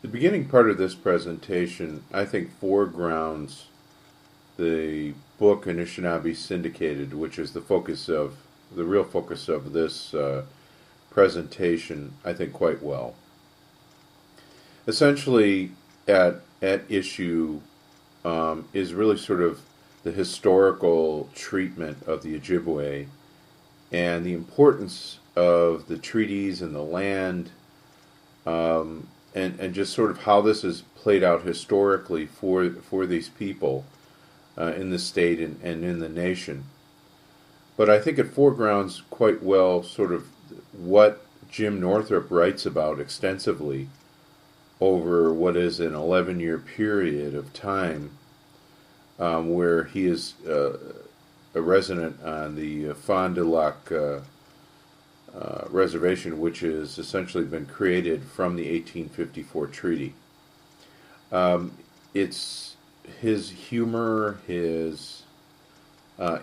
The beginning part of this presentation, I think, foregrounds the book Anishinaabe Syndicated, which is the real focus of this presentation, I think, quite well. Essentially, at issue is really sort of the historical treatment of the Ojibwe and the importance of the treaties and the land, and just sort of how this is played out historically for these people in the state and in the nation. But I think it foregrounds quite well sort of what Jim Northrup writes about extensively over what is an 11-year period of time, where he is a resident on the Fond du Lac reservation, which has essentially been created from the 1854 treaty. It's his humor, his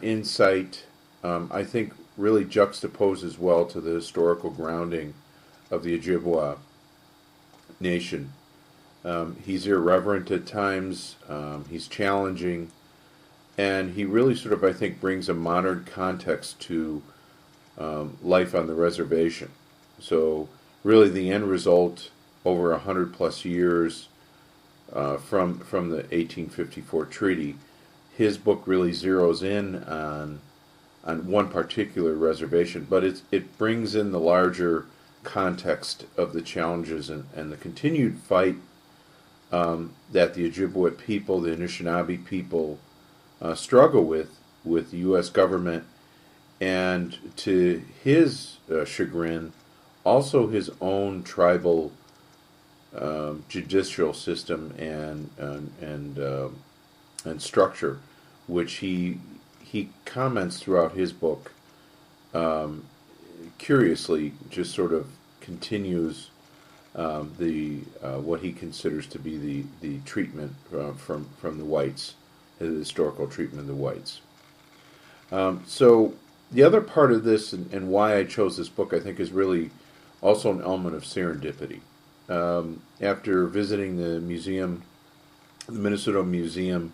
insight, I think really juxtaposes well to the historical grounding of the Ojibwa nation. He's irreverent at times, he's challenging, and he really sort of, I think, brings a modern context to life on the reservation. So really the end result over 100 plus years from the 1854 treaty, his book really zeroes in on one particular reservation, but it brings in the larger context of the challenges and the continued fight that the Ojibwe people, the Anishinaabe people, struggle with the U.S. government, and to his chagrin, also his own tribal judicial system and structure, which he comments throughout his book. Curiously, just sort of continues the what he considers to be the treatment from the whites, the historical treatment of the whites. So the other part of this and why I chose this book, I think, is really also an element of serendipity. After visiting the museum, the Minnesota Museum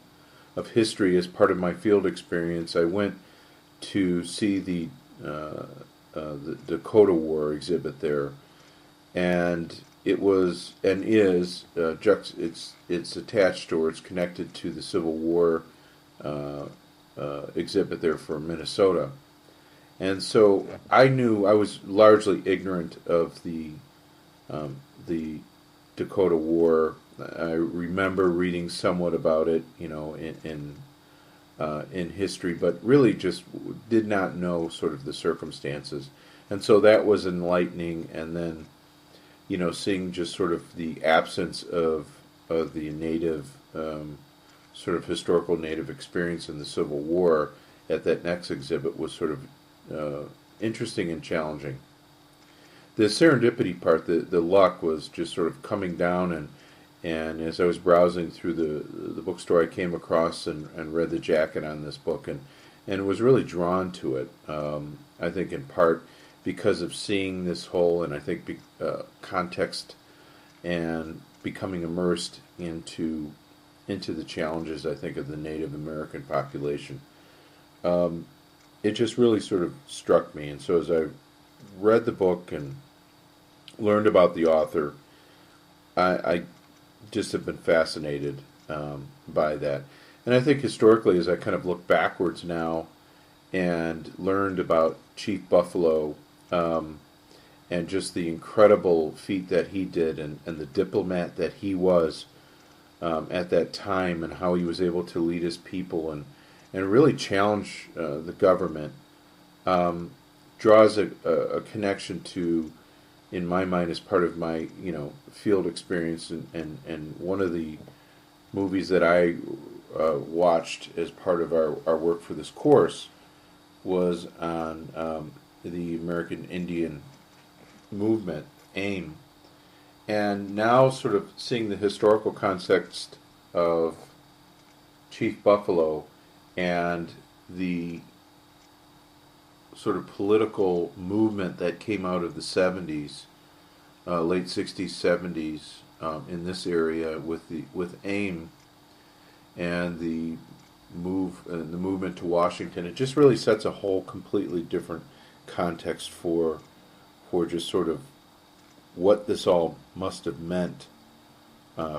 of History, as part of my field experience, I went to see the Dakota War exhibit there, and it was and is it's attached or it's connected to the Civil War exhibit there for Minnesota. And so I was largely ignorant of the Dakota War. I remember reading somewhat about it, in history, but really just did not know sort of the circumstances. And so that was enlightening. And then, seeing just sort of the absence of the native, sort of historical native experience in the Civil War at that next exhibit was sort of interesting and challenging. The serendipity part, the luck, was just sort of coming down, and as I was browsing through the bookstore, I came across and read the jacket on this book, and was really drawn to it. I think in part because of seeing this whole, and I think context, and becoming immersed into the challenges, I think, of the Native American population. It just really sort of struck me, and so as I read the book and learned about the author, I just have been fascinated by that. And I think historically, as I kind of look backwards now and learned about Chief Buffalo, and just the incredible feat that he did, and the diplomat that he was at that time, and how he was able to lead his people and really challenge the government, draws a connection to, in my mind, as part of my field experience, and one of the movies that I watched as part of our work for this course was on the American Indian movement, AIM, and now sort of seeing the historical context of Chief Buffalo and the sort of political movement that came out of the 70s, late 60s, 70s, in this area with AIM and the movement to Washington. It just really sets a whole completely different context for just sort of what this all must have meant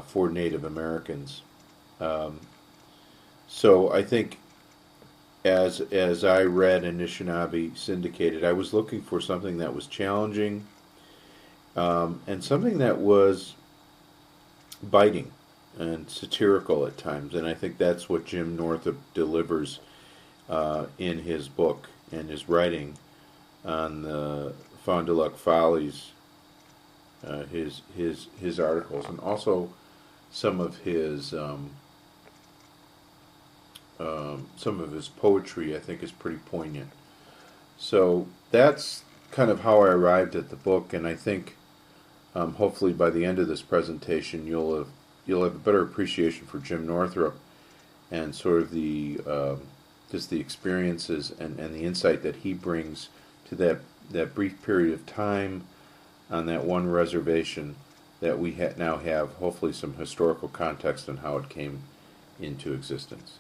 for Native Americans. Um, so I think as I read Anishinaabe Syndicated, I was looking for something that was challenging, and something that was biting and satirical at times. And I think that's what Jim Northup delivers in his book and his writing on the Fond du Lac Follies, his articles, and also some of his some of his poetry. I think is pretty poignant. So that's kind of how I arrived at the book, and I think hopefully by the end of this presentation you'll have a better appreciation for Jim Northup and sort of the just the experiences and the insight that he brings to that brief period of time on that one reservation that we now have hopefully some historical context on how it came into existence.